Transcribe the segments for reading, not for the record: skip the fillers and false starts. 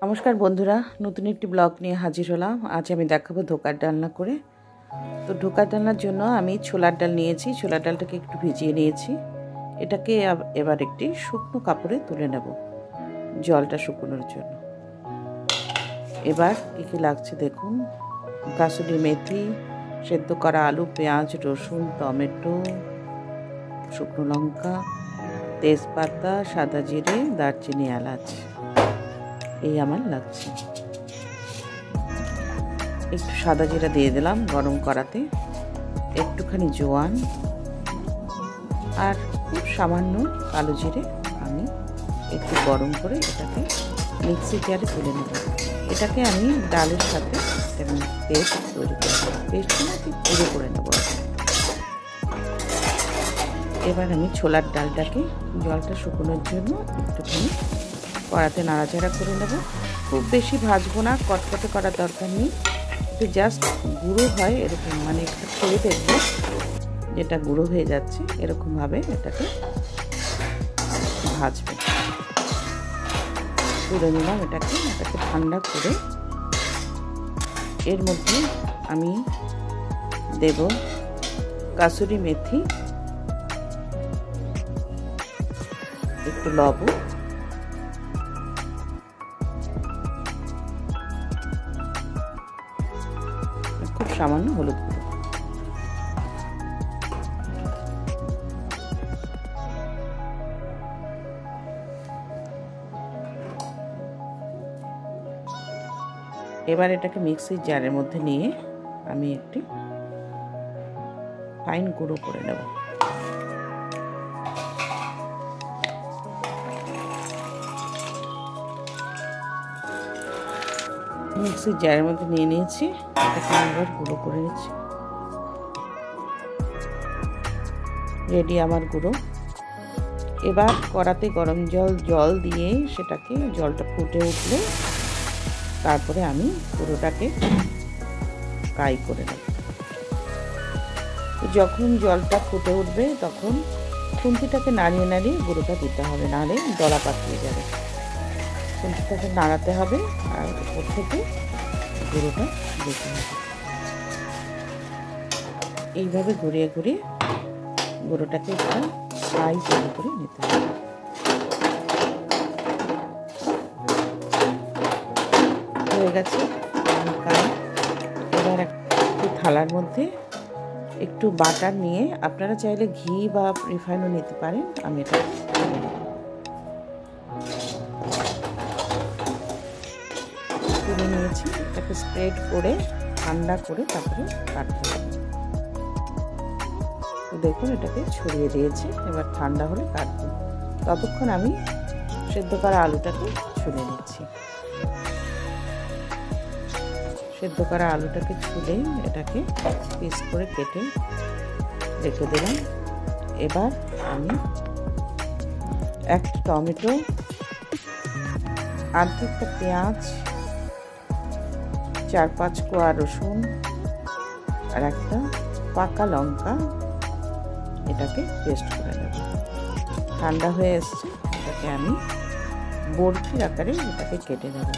নমস্কার বন্ধুরা, নতুন একটি ব্লগ নিয়ে হাজির হলাম। আজ আমি দেখাবো ধোকার ডালনা করে। তো ধোকার ডালনার জন্য আমি ছোলার ডাল নিয়েছি। ছোলার ডালটাকে একটু ভিজিয়ে নিয়েছি। এটাকে এবার একটি শুকনো কাপড়ে তুলে নেব জলটা শুকোনোর জন্য। এবার কী কী লাগছে দেখুন: কাসুরি মেথি, সেদ্ধ করা আলু, পেঁয়াজ, রসুন, টমেটো, শুকনো লঙ্কা, তেজপাতা, সাদা জিরে, দারচিনি, এলাচ, এই আমার লাগছে। একটু সাদা জিরা দিয়ে দিলাম গরম করাতে, একটুখানি জোয়ান আর খুব সামান্য কালো জিরে আমি একটু গরম করে এটাকে মিক্সি জারে তুলে নেব। এটাকে আমি ডালের সাথে পেস্ট তৈরি করে নেব। পেস্টটা পুরো করে নেব। এবার আমি ছোলার ডালটাকে জলটা শুকোনোর জন্য একটুখানি কড়াতে নাড়াচাড়া করে নেব। খুব বেশি ভাজবো না, কটকটে করার দরকার নেই। একটু জাস্ট গুঁড়ো হয় এরকম, মানে একটু খেয়ে দেখবো যেটা গুঁড়ো হয়ে যাচ্ছে, এরকমভাবে এটাকে ভাজবো। তুলে নিলাম এটাকে ঠান্ডা করে। এর মধ্যে আমি দেব কাসুরি মেথি, একটু লবণ, খুব সামান্য হলুদ গুঁড়ো। এবার এটাকে মিক্সির জারের মধ্যে নিয়ে আমি একটি ফাইন গুঁড়ো করে নেব। মিক্সির জারের মধ্যে নিয়ে নিয়েছি, এটাকে আবার গুঁড়ো করে নিচ্ছি। রেডি আমার গুঁড়ো। এবার কড়াতে গরম জল দিয়ে সেটাকে জলটা ফুটে উঠলে তারপরে আমি গুঁড়োটাকে ফ্রাই করে নেব। যখন জলটা ফুটে উঠবে তখন খুন্তিটাকে নাড়িয়ে নাড়িয়ে গুঁড়োটা দিতে হবে, নাহলে দলা পাকিয়ে যাবে। খুন্তিটাকে নাড়াতে হবে আর উপর থেকে গুঁড়োটা দিতে হবে। এইভাবে ঘুরিয়ে ঘুরিয়ে গুঁড়োটাকে একটা ফ্রাই তৈরি করে নিতে হবে। হয়ে গেছে এবার একটু থালার মধ্যে একটু বাটার নিয়ে, আপনারা চাইলে ঘি বা রিফাইনও নিতে পারেন। আমি এটা তুলে নিয়েছি। এটাকে স্প্রেড করে ঠান্ডা করে তারপরে কাটতে হবে। দেখুন এটাকে ছড়িয়ে দিয়েছি। এবার ঠান্ডা হলে কাটবো। ততক্ষণ আমি সেদ্ধ করা আলুটাকে ছুলে নিচ্ছি। সেদ্ধ করা আলুটাকে ছুলে এটাকে পিস করে কেটে রেখে দিলাম। এবার আমি একটা টমেটো, আর্ধেকটা পেঁয়াজ, 4-5 কোয়া রসুন আর একটা পাকা লঙ্কা এটাকে পেস্ট করে নেব। ঠান্ডা হয়ে এসছে, এটাকে আমি বরফির আকারে এটাকে কেটে নেব।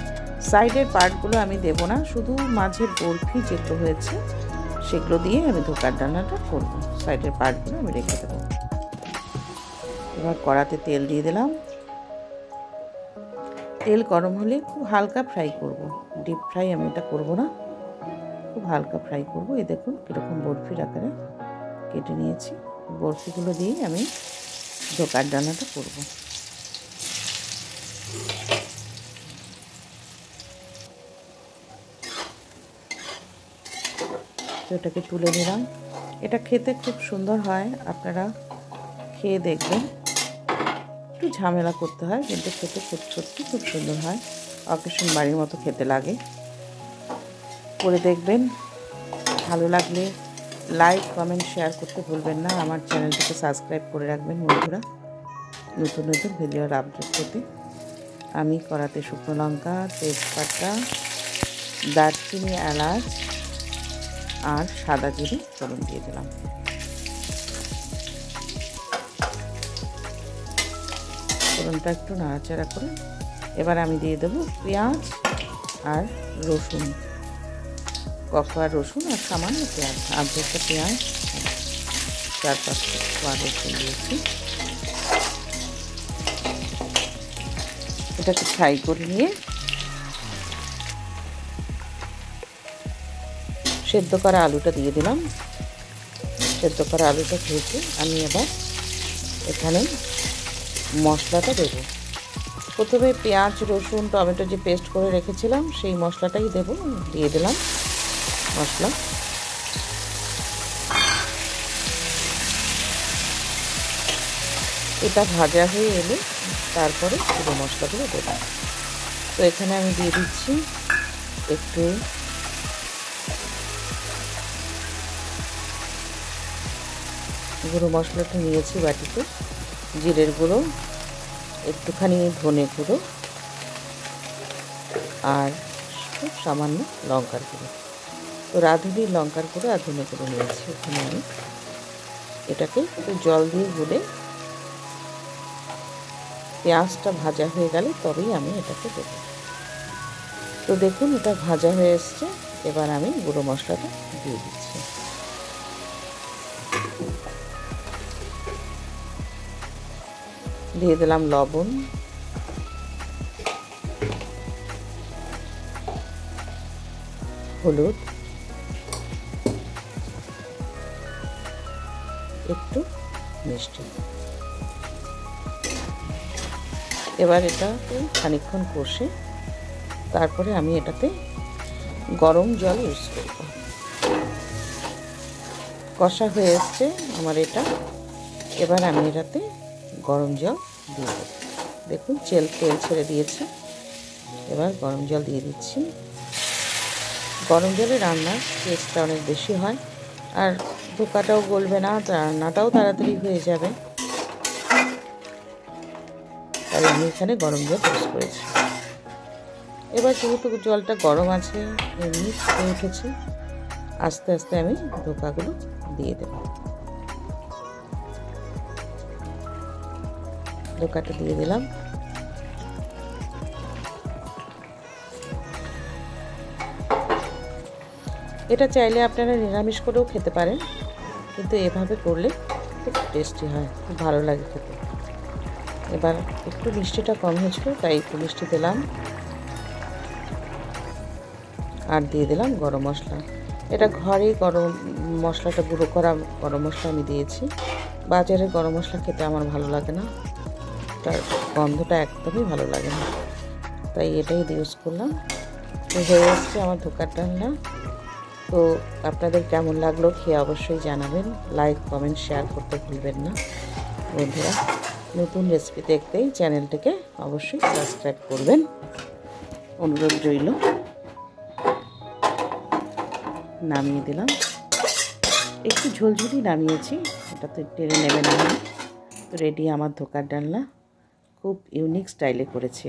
সাইডের পার্টগুলো আমি দেব না, শুধু মাঝের বরফি যেগুলো হয়েছে সেগুলো দিয়ে আমি ধোকার ডালনাটা করব। সাইডের পার্টগুলো আমি রেখে দেবো। এবার কড়াতে তেল দিয়ে দিলাম। তেল গরম হলে খুব হালকা ফ্রাই করব, ডিপ ফ্রাই আমি এটা করব না, খুব হালকা ফ্রাই করব। এই দেখুন কীরকম বরফির আকারে কেটে নিয়েছি। বরফিগুলো দিয়ে আমি ধোকার ডালনাটা করব। তো এটাকে তুলে নিলাম। এটা খেতে খুব সুন্দর হয়, আপনারা খেয়ে দেখবেন। একটু ঝামেলা করতে হয় কিন্তু খেতে সত্যি খুব সুন্দর হয়। অকেশন বাড়ির মতো খেতে লাগে। করে দেখবেন। ভালো লাগলে লাইক, কমেন্ট, শেয়ার করতে ভুলবেন না। আমার চ্যানেলটিকে সাবস্ক্রাইব করে রাখবেন বন্ধুরা, নতুন নতুন ভিডিওর আপডেট পেতে। আমি কড়াতে শুকনো লঙ্কা, তেজপাতা, দারচিনি, এলাচ আর সাদা জিরে ফোড়ন দিয়ে দিলাম। ফোড়নটা একটু নাড়াচাড়া করে এবার আমি দিয়ে দেবো পেঁয়াজ আর রসুন, কফা রসুন আর সামান্য পেঁয়াজ, আর্ধেকটা পেঁয়াজ, 4-5টা কোয়া রসুন দিয়েছি। এটাকে ফ্রাই করে নিয়ে সেদ্ধ করা আলুটা দিয়ে দিলাম। সেদ্ধ করা আলুটা ভেজে আমি এবার এখানে মশলাটা দেবো। প্রথমে পেঁয়াজ রসুন টমেটো যে পেস্ট করে রেখেছিলাম সেই মশলাটাই দেবো, দিয়ে দিলাম মশলা। এটা ভাজা হয়ে এলে তারপরে পুরো মশলাগুলো দেবো। তো এখানে আমি দিয়ে দিচ্ছি একটু গুঁড়ো মশলাটা নিয়েছি বাটিতে, জিরের গুঁড়ো, একটুখানি ধনে গুঁড়ো আর খুব সামান্য লঙ্কার গুঁড়ো। তো রাঁধুনি লঙ্কার গুঁড়ো আর ধনে গুঁড়ো নিয়েছি। এখানে আমি এটাকে একটু জল দিয়ে গুলে পেঁয়াজটা ভাজা হয়ে গেলে তবেই আমি এটাকে দেবো। তো দেখুন এটা ভাজা হয়ে এসছে। এবার আমি গুঁড়ো মশলাটা দিয়ে দিচ্ছি। দিয়ে দিলাম লবণ, হলুদ, একটু মিষ্টি। এবার এটাকে খানিকক্ষণ কষে তারপরে আমি এটাতে গরম জল ইউজ করব। কষা হয়ে এসছে আমার এটা। এবার আমি এটাতে গরম জল দিয়ে দেবো। দেখুন তেল ছেড়ে দিয়েছে। এবার গরম জল দিয়ে দিচ্ছি। গরম জলে রান্নার টেস্টটা অনেক বেশি হয়, আর ধোকাটাও গলবে না, রান্নাটাও তাড়াতাড়ি হয়ে যাবে। তাই আমি এখানে গরম জল ইউজ করেছি। এবার যেহেতু জলটা গরম আছে, এমনি ফুটে উঠেছে, আস্তে আস্তে আমি ধোকাগুলো দিয়ে দেব। ধোকাটা দিয়ে দিলাম। এটা চাইলে আপনারা নিরামিষ করেও খেতে পারেন, কিন্তু এভাবে করলে খুব টেস্টি হয়, খুব ভালো লাগে খেতে। এবার একটু মিষ্টিটা কম হয়েছিল তাই একটু মিষ্টি দিলাম, আর দিয়ে দিলাম গরম মশলা। এটা ঘরেই গরম মশলাটা গুঁড়ো করা গরম মশলা আমি দিয়েছি। বাজারের গরম মশলা খেতে আমার ভালো লাগে না, তার গন্ধটা একদমই ভালো লাগে না, তাই এটাই ইউজ করলাম। তো হয়ে এসছে আমার ধোকার ডালনা। তো আপনাদের কেমন লাগলো খেয়ে অবশ্যই জানাবেন। লাইক কমেন্ট শেয়ার করতে ভুলবেন না বন্ধুরা। নতুন রেসিপি দেখতেই চ্যানেলটিকে অবশ্যই সাবস্ক্রাইব করবেন, অনুরোধ রইল। নামিয়ে দিলাম, একটু ঝোলঝুলি নামিয়েছি, এটা তো টেনে নেবে না। তো রেডি আমার ধোকার ডালনা, খুব ইউনিক স্টাইলে করেছি।